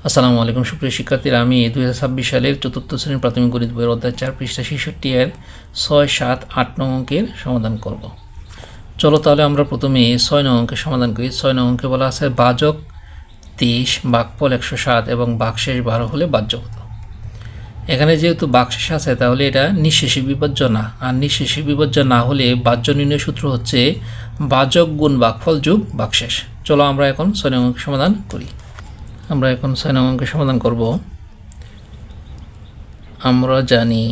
আসসালামু আলাইকুম সুপ্রিয় শিক্ষার্থীরা, আমি 2026 সালের চতুর্থ শ্রেণীর প্রাথমিক গণিত বইয়ের অধ্যায় 4 পৃষ্ঠা 66 এর 6, 7, 8 নং অঙ্কের সমাধান করব। চলো তাহলে আমরা প্রথমে 6 নং অঙ্কের সমাধান করি। 6 নং অঙ্কে বলা আছে ভাজক 30, ভাগফল 107 এবং ভাগশেষ 12 হলে বাহ্য কত। এখানে যেহেতু ভাগশেষ আছে তাহলে এটা নিঃশেষী বিভাজ্য না, আর নিঃশেষী বিভাজ্য না হলে বাহ্য নির্ণয় সূত্র হচ্ছে ভাজক গুণ ভাগফল যোগ ভাগশেষ। চলো আমরা এখন 6 নং অঙ্কের সমাধান করি। আমরা এখন 6 নং অঙ্কের সমাধান করব। আমরা জানি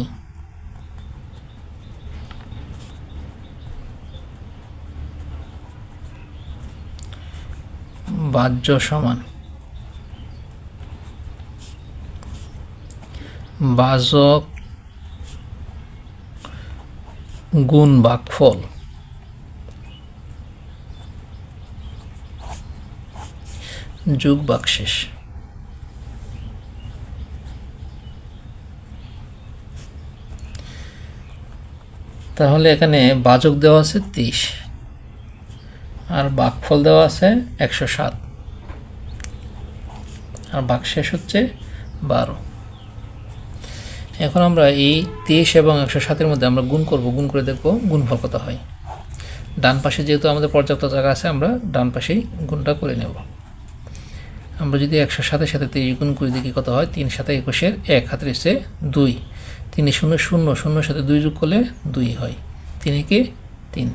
ভাজ্য সমান ভাজক গুণ ভাগফল যোগ ভাগশেষ। তাহলে এখানে ভাজক দেওয়া আছে 30 আর ভাগফল দেওয়া আছে 107 আর ভাগশেষ হচ্ছে 12। এখন আমরা এই 30 এবং 107-এর মধ্যে আমরা গুণ করব, গুণ করে দেখব গুণফল কত হয়। ডান পাশে যেহেতু আমাদের পর্যাপ্ত জায়গা আছে, আমরা ডান পাশেই গুণটা করে নেব। আমরা যদি 107-এর সাথে 30 গুণ করে দেখি কত হয়। 3 7 21-এর 1 হাতের এসে 2, 3 0 0 0 সাথে 2 যোগ করলে 2 হয়, 3 একে 3।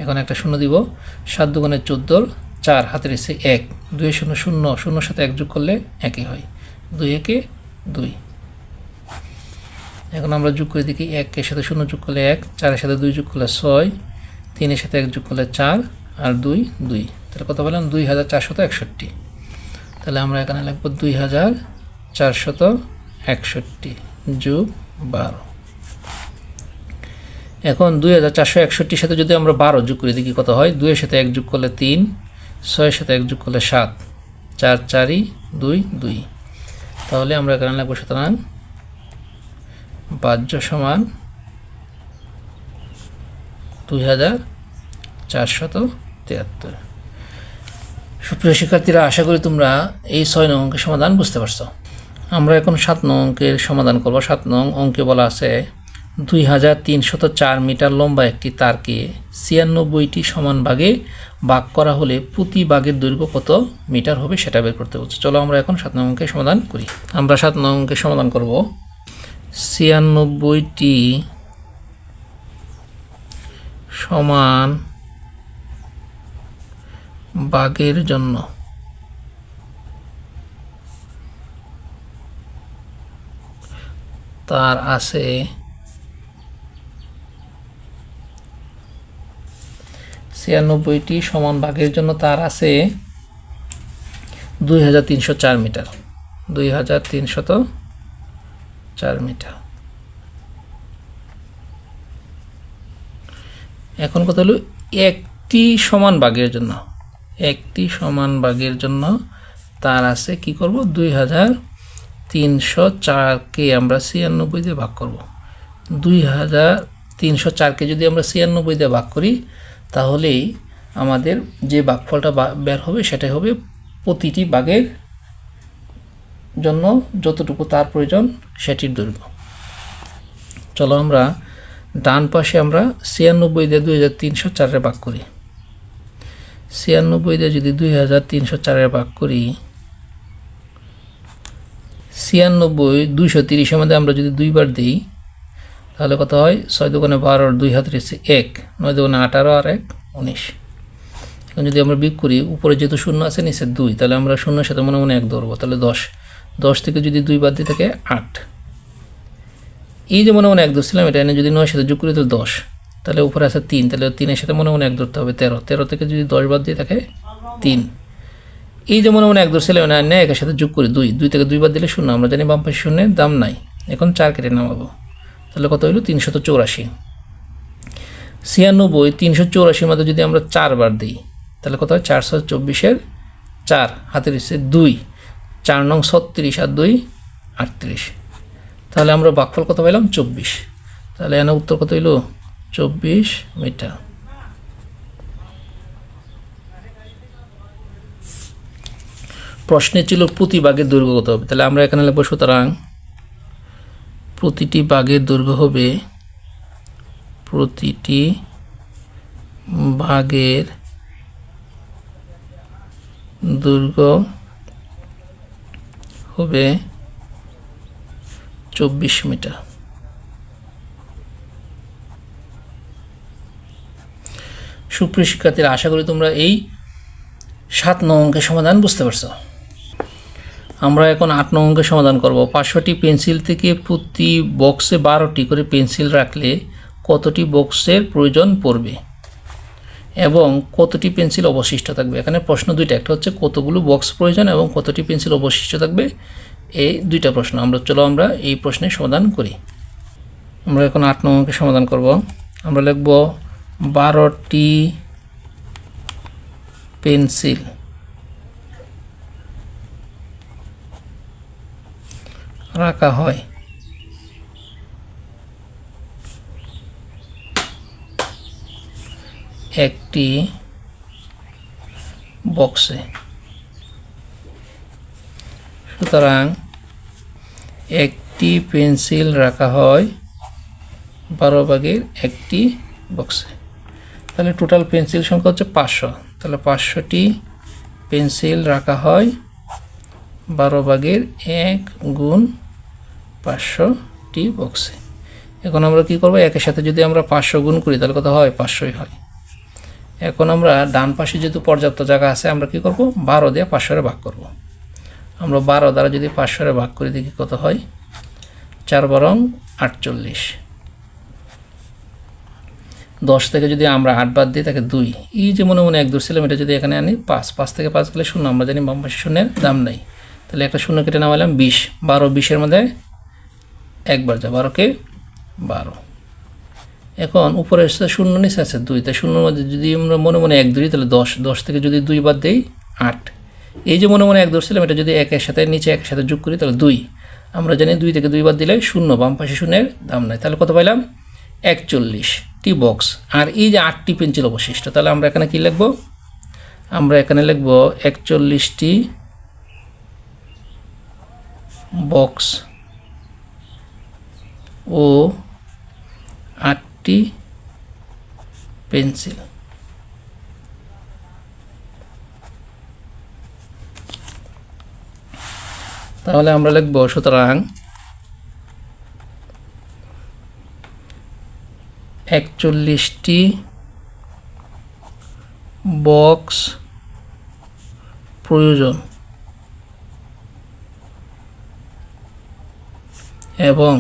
এখন একটা শূন্য দিব। 7 2 14, 4 হাতের এসে 1, 2 0 0 0 সাথে 1 যোগ করলে 1 হয়, 2 একে 2। এখন আমরা যোগ করে দেখি 1 এর সাথে 0 যোগ করলে 1, 4 এর সাথে 2 যোগ করলে 6, 3 এর সাথে 1 যোগ করলে 4 আর 2 2। তাহলে কত পেলাম? 2461। তাহলে আমরা এখানে লিখব 2461 যোগ 12। এখন 2461-এর সাথে যদি আমরা 12 যোগ করি দেখি কত হয়। 2 এর সাথে 1 যোগ করলে 3, 6 এর সাথে 1 যোগ করলে 7, 4 4 2 2। তাহলে আমরা এখানে লিখব সুতরাং ভাজ্য সমান 2473। সুপ্রিয় শিক্ষার্থীরা, আশা করি তোমরা এই 6 নং অঙ্কের সমাধান বুঝতে পারছো। আমরা এখন 7 নং অঙ্কের সমাধান করব। 7 নং অঙ্কে বলা আছে 2304 মিটার লম্বা একটি তারকে 96টি সমান ভাগে ভাগ করা হলে প্রতি ভাগের দৈর্ঘ্য কত মিটার হবে সেটা বের করতে বলছে। চলো আমরা এখন 7 নং অঙ্কের সমাধান করি। আমরা 7 নং অঙ্কের সমাধান করব। 96টি সমান ভাগের জন্য তার আছে 96টি সমান ভাগের জন্য তার আছে 2304 মিটার। 2304 মিটার। এখন কথা হলো একটি সমান ভাগের জন্য, একটি সমান ভাগের জন্য তার আছে কি করব, 2304-কে আমরা 96 দিয়ে ভাগ করব। 2304-কে যদি আমরা 96 দিয়ে ভাগ করি তাহলেই আমাদের যে ভাগফলটা বের হবে সেটাই হবে প্রতিটি ভাগের জন্য যতটুকু তার প্রয়োজন সেটির দৈর্ঘ্য। চলো আমরা ডান পাশে আমরা 96 দিয়ে 2304-এ ভাগ করি। 96 দিয়ে যদি 2304-এ ভাগ করি, 96 230-এর মধ্যে আমরা যদি 2 বার দিই তাহলে কত হয়? 6 2 12 আর 2 হাতের এসে 1, 9 2 18 আর 1 19। এখন যদি আমরা বিয়োগ করি, উপরে যেহেতু শূন্য আছে নিচে 2, তাহলে আমরা শূন্যের সাথে মনে মনে 1 ধরবো, তাহলে 10। 10 থেকে যদি 2 বাদ দিয়ে থাকে 8। এই যে মনে মনে 1 ধরছিলাম, এটা এনে যদি 9-এর সাথে যোগ করি তো 10, তাহলে উপরে আছে 3, তাহলে 3-এর সাথে মনে মনে 1 ধরতে হবে 13। 13 থেকে যদি 10 বাদ দিয়ে থাকে 3। এই যে মনে মনে 1 ধরছিলাম, এনে 1-এর সাথে যোগ করি 2, 2 থেকে 2 বাদ দিলে 0। আমরা জানি বাম পাশে শূন্যের দাম নাই। এখন 4 কেটে নামাবো, তাহলে কত হইল? 384। 96 384-এর মধ্যে যদি আমরা 4 বার দিই তাহলে কত হয়? 424-এর 4 হাতের এসে 2, 4 নং 36 আর 2 38। তাহলে আমরা ভাগফল কত পাইলাম? 24। তাহলে এখানে উত্তর কত হইল? 24 মিটার। প্রশ্নে ছিল প্রতি বাঘের দৈর্ঘ্য কত হবে, তাহলে আমরা এখানে লিখব সুতরাং প্রতিটি বাঘের দৈর্ঘ্য হবে প্রতিটি বাঘের দৈর্ঘ্য হবে 24 মিটার। সুপ্রিয় শিক্ষার্থীরা, আশা করি তোমরা এই 7 নং অঙ্কের সমাধান বুঝতে পারছো। আমরা এখন 8 নং অঙ্কের সমাধান করব। 500টি পেন্সিল থেকে প্রতি বক্সে 12টি করে পেন্সিল রাখলে কতটি বক্সের প্রয়োজন পড়বে এবং কতটি পেন্সিল অবশিষ্ট থাকবে। এখানে প্রশ্ন দুইটা, একটা হচ্ছে কতগুলো বক্স প্রয়োজন এবং কতটি পেন্সিল অবশিষ্ট থাকবে, এই দুইটা প্রশ্ন। আমরা এই প্রশ্নের সমাধান করি। আমরা এখন 8 নং অঙ্কের সমাধান করব। আমরা লিখব 12টি পেন্সিল রাখা হয় একটি বক্সে। সুতরাং একটি পেন্সিল রাখা হয় 12 ভাগের একটি বক্সে। তাহলে টোটাল পেন্সিল সংখ্যা হচ্ছে 500। তাহলে 500টি পেন্সিল রাখা হয় 12 ভাগের 1 গুণ 500টি বক্সে। এখন আমরা কি করব, একের সাথে যদি আমরা 500 গুণ করি তাহলে কত হয়, 500ই হয়। এখন আমরা ডান পাশে যেহেতু পর্যাপ্ত জায়গা আছে, আমরা কি করব, 12 দিয়ে 500 ভাগ করব। আমরা 12 দ্বারা যদি 500 ভাগ করি দেখি কত হয়, 4 বারং 48। 10 থেকে যদি আমরা 8 বাদ দিই তাকে 2, এই যে মনে মনে 1 ধরছিলাম, এটা যদি এখানে আনি 5 থেকে 5 গেলে 0, আমরা জানি বাম পাশে শূন্যের দাম নাই। তাহলে একটা শূন্য কেটে নামালাম 20, 12 20-এর মধ্যে একবার যা, 12 কে 12। এখন উপরে এসে 0, নিচে আছে 2, তাই 0-এর মধ্যে যদি আমরা মনে মনে 1 ধরি তাহলে 10 থেকে যদি 2 বাদ দেই 8। এই যে মনে মনে 1 ধরছিলাম, এটা যদি একের সাথে নিচে একের সাথে যোগ করি তাহলে 2, আমরা জানি 2 থেকে 2 বাদ দিলে 0, বাম পাশে শূন্যের দাম নাই। তাহলে কত পাইলাম, 41টি বক্স। আর এই যে 8টি পেন্সিল অবশিষ্ট, তাহলে আমরা এখানে কি লিখব, আমরা এখানে লিখব 41টি বক্স ও 8টি পেন্সিল। তাহলে আমরা লিখব সুতরাং 41টি বক্স প্রয়োজন এবং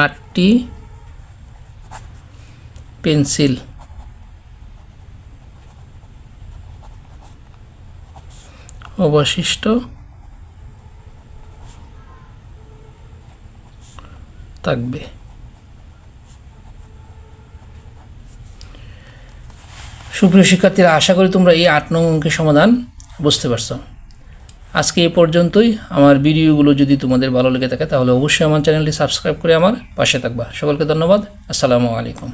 8টি পেন্সিল অবশিষ্ট থাকবে। সুপ্রিয় শিক্ষার্থীরা, আশা করি তোমরা এই 8 নং অঙ্কের সমাধান বুঝতে পারছো। আজকে এই পর্যন্তই। আমার ভিডিওগুলো যদি তোমাদের ভালো লেগে থাকে তাহলে অবশ্যই আমার চ্যানেলটি সাবস্ক্রাইব করে আমার পাশে থাকবা। সকলকে ধন্যবাদ। আসসালামু আলাইকুম।